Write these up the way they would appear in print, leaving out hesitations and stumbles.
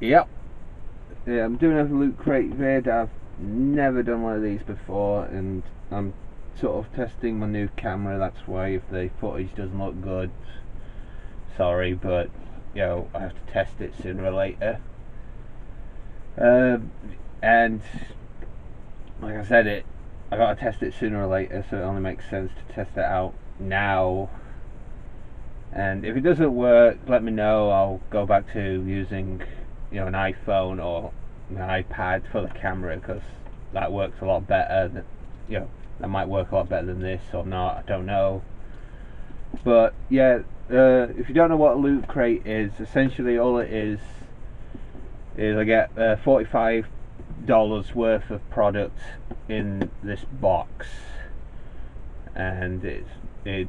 Yep. Yeah, I'm doing a loot crate vid. I've never done one of these before, and I'm sort of testing my new camera. That's why if the footage doesn't look good, sorry, but you know, I have to test it sooner or later. And like I said, I gotta test it sooner or later, so it only makes sense to test it out now. And if it doesn't work, let me know. I'll go back to using, you know, an iPhone or an iPad for the camera, because that works a lot better. You know, that might work a lot better than this or not. I don't know. But yeah, if you don't know what a loot crate is, essentially all it is I get $45 worth of product in this box, and I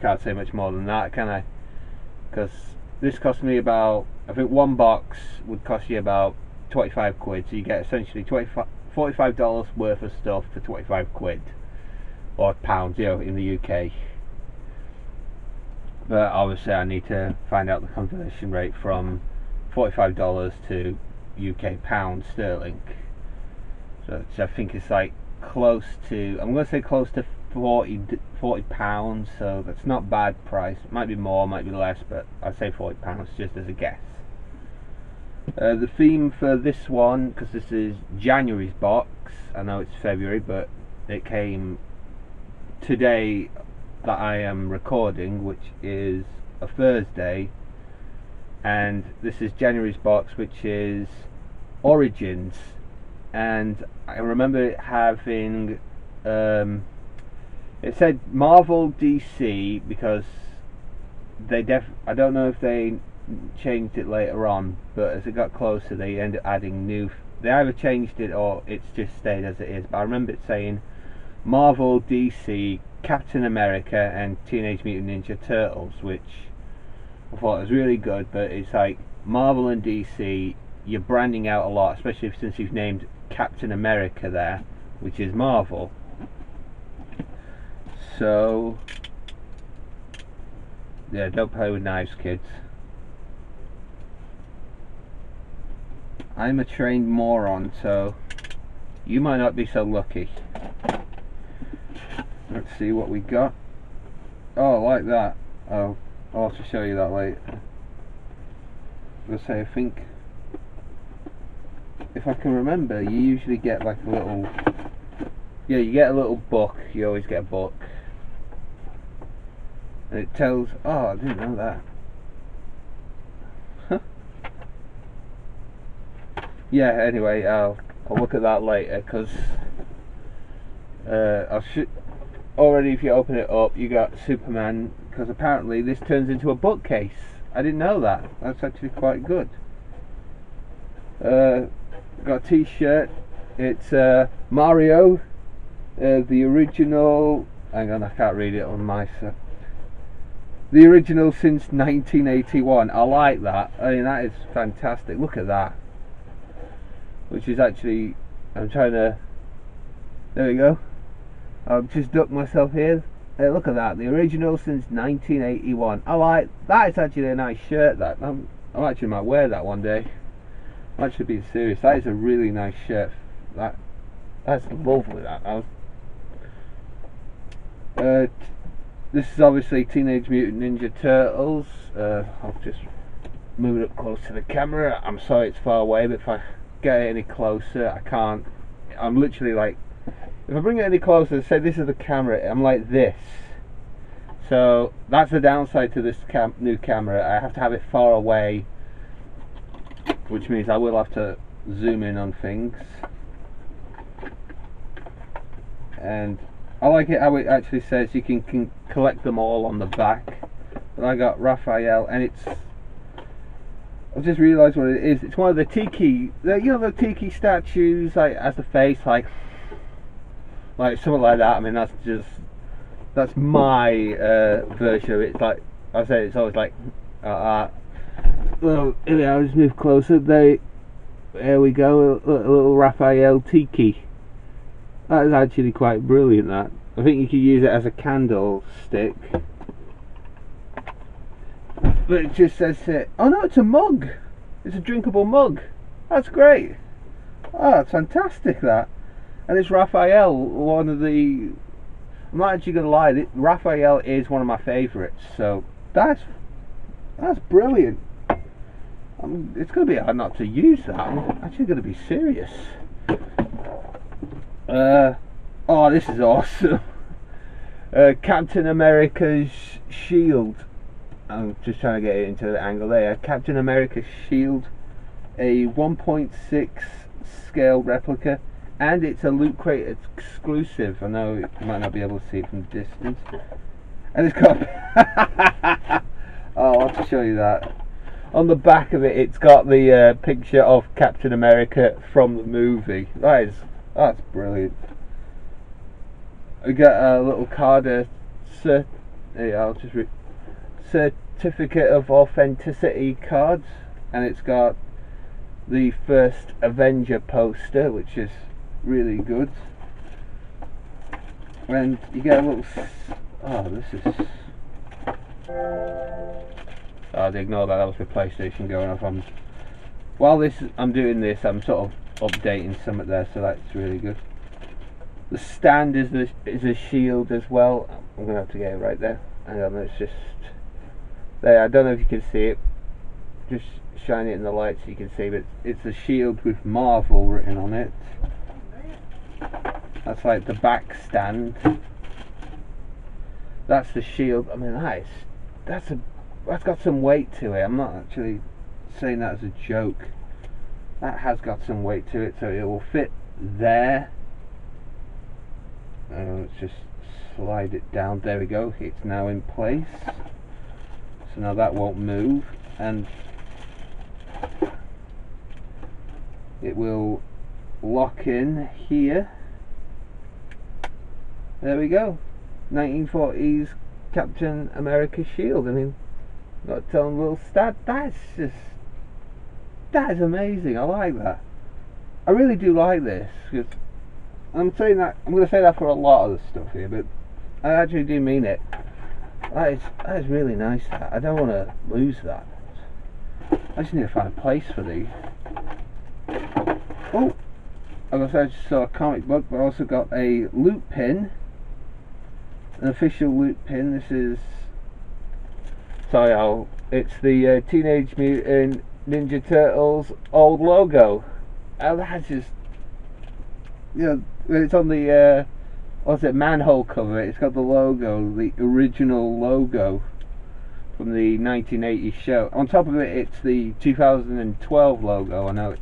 can't say much more than that, can I? Because this cost me about, I think one box would cost you about 25 quid, so you get essentially $45 worth of stuff for 25 quid, or pounds, you know, in the UK. But obviously I need to find out the conversion rate from $45 to UK pounds sterling. So I think it's like close to, I'm going to say close to 40 pounds, so that's not bad price. Might be more, might be less, but I'd say 40 pounds just as a guess. The theme for this one, because this is January's box, I know it's February, but it came today that I am recording, which is a Thursday, and this is January's box, which is Origins. And I remember it having it said Marvel, DC, because I don't know if they changed it later on, but as it got closer they ended up adding new, they either changed it or it's just stayed as it is. But I remember it saying Marvel, DC, Captain America and Teenage Mutant Ninja Turtles, which I thought was really good. But it's like Marvel and DC, you're branding out a lot, especially since you've named Captain America there, which is Marvel. So yeah, don't play with knives, kids. I'm a trained moron, so you might not be so lucky. Let's see what we got. Oh, like that. Oh, I'll have to show you that later. I'll say, I think, if I can remember, you usually get like a little, yeah, you get a little book. You always get a book, and it tells, oh, I didn't know that. Yeah, anyway, I'll look at that later, because already if you open it up you got Superman, because apparently this turns into a bookcase. I didn't know that. That's actually quite good. Got a t-shirt. It's Mario, the original, hang on, I can't read it on my set. The original since 1981. I like that. I mean, that is fantastic. Look at that. Which is actually, I'm trying to, there we go. I've just ducked myself here. Hey, look at that. The original since 1981. I like that. It's actually a nice shirt. That I actually might wear that one day. I'm actually being serious. That is a really nice shirt. That's lovely. This is obviously Teenage Mutant Ninja Turtles. I'll just move it up close to the camera. I'm sorry it's far away, but if I get it any closer, I can't. I'm literally like, if I bring it any closer, say this is the camera, I'm like this. So that's the downside to this new camera. I have to have it far away, which means I will have to zoom in on things. And I like it how it actually says you can collect them all on the back. But I got Raphael, and I've just realised what it is. It's one of the tiki, you know, the tiki statues, like as the face, like something like that. I mean, that's my version of it. It's like I said, it's always like well, I'll just move closer. There we go, a little Raphael tiki. That is actually quite brilliant. That, I think you could use it as a candlestick. But it just says it. Oh no, it's a mug. It's a drinkable mug. That's great. Oh, that's fantastic, that. And it's Raphael, one of the... I'm not actually going to lie, Raphael is one of my favourites, so that's brilliant. It's going to be hard not to use that. I'm actually going to be serious. Oh, this is awesome. Captain America's shield. I'm just trying to get it into the angle there. Captain America's shield, a 1.6 scale replica, and it's a Loot Crate exclusive. I know you might not be able to see it from a distance. And it's got oh, I'll have to show you that. On the back of it, it's got the picture of Captain America from the movie. That's brilliant. We got a little card, I'll just read. Certificate of authenticity cards, and it's got the first Avenger poster, which is really good. And you get a little... oh, this is... oh, ignore that, that was the PlayStation going off. While I'm doing this, I'm sort of updating something there, so that's really good. The stand is a shield as well. I'm going to have to get it right there. Hang on, it's just... there, I don't know if you can see it. Just shine it in the light so you can see, but it's a shield with Marvel written on it. That's like the back stand. That's the shield. I mean, that's got some weight to it. I'm not actually saying that as a joke. That has got some weight to it, so it will fit there. Let's just slide it down. There we go. It's now in place. So now that won't move, and it will lock in here. There we go. 1940s Captain America shield. I mean, got its own little stat. That is amazing. I like that. I really do like this, because I'm saying that, I'm going to say that for a lot of the stuff here, but I actually do mean it. That is really nice. I don't want to lose that. I just need to find a place for these. Oh, I just saw a comic book, but I also got a loot pin, an official loot pin. This is, sorry, it's the Teenage Mutant Ninja Turtles old logo. And that's just, you know, it's on the what's it, manhole cover. It's got the logo, the original logo from the 1980s show. On top of it, it's the 2012 logo. I know it's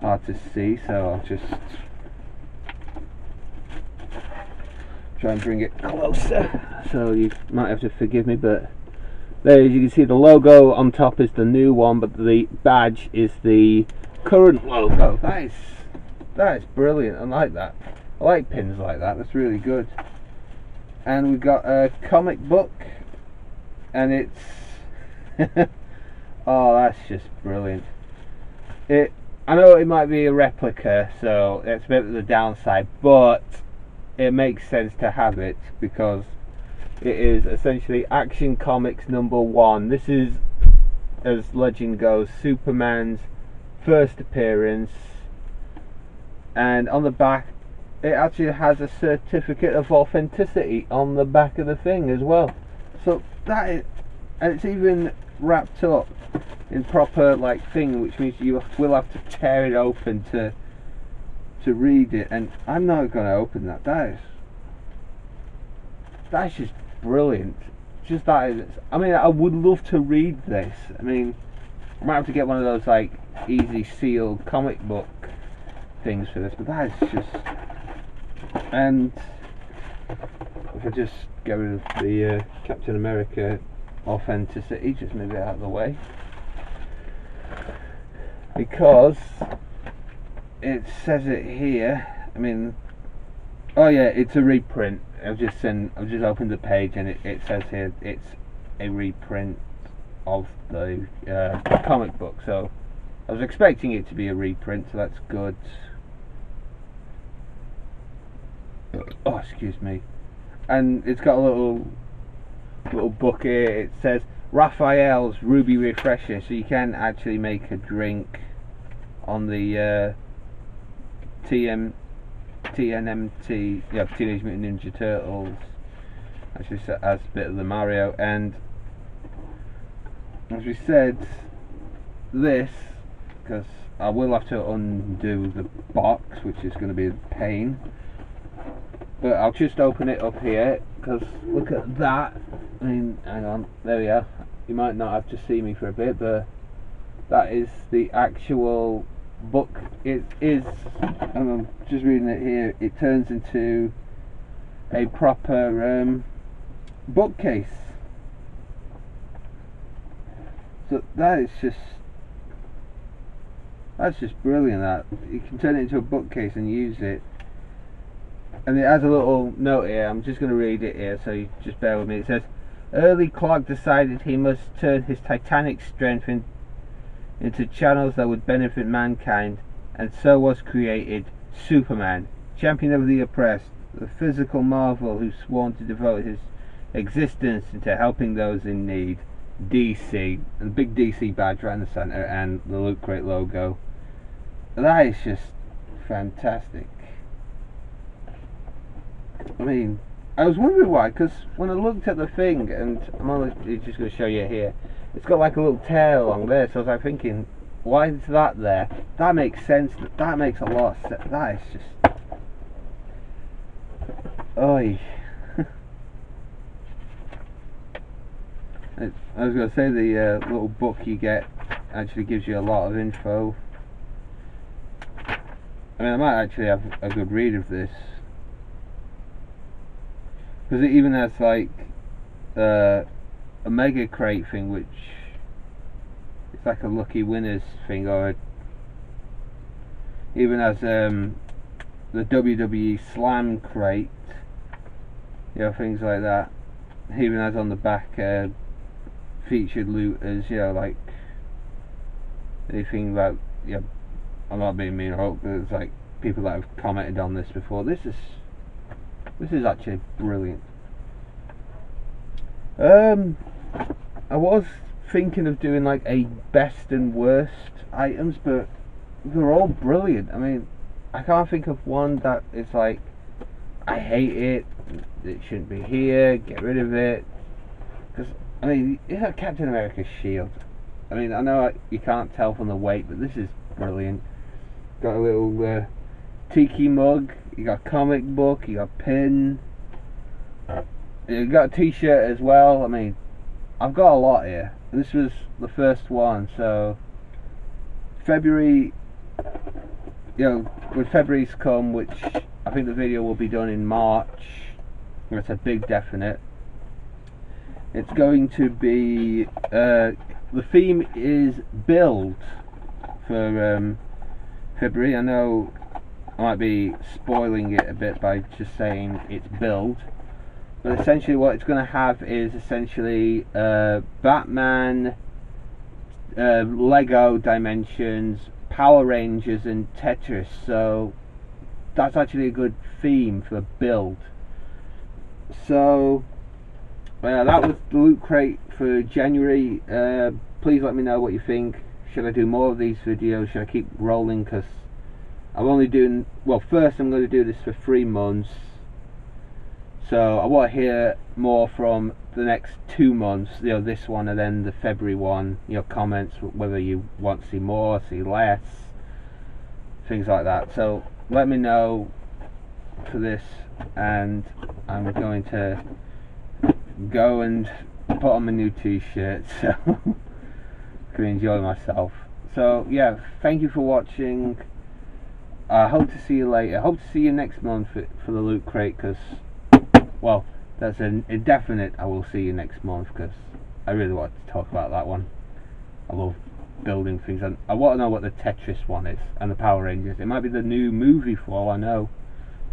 hard to see, so I'll just try and bring it closer. So you might have to forgive me, but there, as you can see, the logo on top is the new one, but the badge is the current logo. That is brilliant. I like that. I like pins like that. That's really good. And we've got a comic book, and it's oh, that's just brilliant. I know it might be a replica, so it's a bit of the downside, but it makes sense to have it because it is essentially Action Comics #1. This is, as legend goes, Superman's first appearance, and on the back it actually has a certificate of authenticity on the back of the thing as well. So that is, and it's even wrapped up in proper like thing, which means you will have to tear it open to read it, and I'm not going to open that. That's just brilliant. Just that is, I mean, I would love to read this. I mean, I might have to get one of those like easy sealed comic book things for this, but that is just, and if I just get rid of the Captain America authenticity, just move it out of the way, because it says it here. I mean, oh yeah, it's a reprint. I've just opened the page, and it says here it's a reprint of the comic book. So I was expecting it to be a reprint, so that's good. Oh, excuse me. And it's got a little book here. It says Raphael's Ruby Refresher, so you can actually make a drink on the TNMT, Teenage Mutant Ninja Turtles. Actually, as a bit of the Mario, and as we said, this, because I will have to undo the box, which is going to be a pain. But I'll just open it up here, because look at that. I mean, hang on, there we are. You might not have to see me for a bit, but that is the actual book. It is, and I'm just reading it here, it turns into a proper bookcase. So that's just brilliant. That you can turn it into a bookcase and use it. And it has a little note here. I'm just going to read it here, so you just bear with me. It says, early Clark decided he must turn his titanic strength into channels that would benefit mankind, and so was created Superman, champion of the oppressed, the physical marvel who sworn to devote his existence into helping those in need. DC, and the big DC badge right in the center, and the Loot Crate logo. That is just fantastic. I mean, I was wondering why, because when I looked at the thing, and I'm only just going to show you here, it's got like a little tail along there, so I was like thinking, why is that there? That makes sense. That makes a lot of sense. That is just... Oi. I was going to say, the little book you get actually gives you a lot of info. I mean, I might actually have a good read of this, because it even has like a mega crate thing, which it's like a lucky winners thing, or even has the WWE Slam crate, you know, things like that. It even has on the back featured looters, you know, like anything about, yeah, I'm not being mean or hope, but it's like people that have commented on this before. This is actually brilliant. I was thinking of doing like a best and worst items, but they're all brilliant. I mean, I can't think of one that is like, I hate it, it shouldn't be here, get rid of it. Because, I mean, it's like Captain America's shield. I mean, I know you can't tell from the weight, but this is brilliant. Got a little tiki mug, you got a comic book, you got a pin, you got a t-shirt as well. I mean, I've got a lot here. This was the first one, so February, you know, when February's come, which I think the video will be done in March, it's a big definite. It's going to be, the theme is build for February. I know I might be spoiling it a bit by just saying it's build, but essentially what it's going to have is essentially Batman, Lego Dimensions, Power Rangers and Tetris. So that's actually a good theme for build. So that was the Loot Crate for January. Please let me know what you think. Should I do more of these videos? Should I keep rolling? Because I'm only doing, well, first I'm going to do this for 3 months, so I want to hear more from the next 2 months, you know, this one and then the February one, you know, comments, whether you want to see more, see less, things like that. So let me know for this, and I'm going to go and put on my new t-shirt, so can enjoy myself. So yeah, thank you for watching. I hope to see you later. I hope to see you next month for the Loot Crate, because, well, that's an indefinite I will see you next month, because I really want to talk about that one. I love building things, and I want to know what the Tetris one is, and the Power Rangers. It might be the new movie for all I know,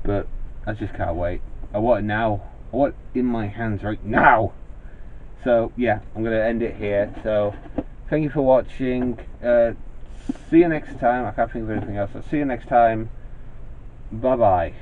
but I just can't wait. I want it now. I want it in my hands right now. So yeah, I'm going to end it here. So thank you for watching. See you next time. I can't think of anything else. So see you next time. Bye bye.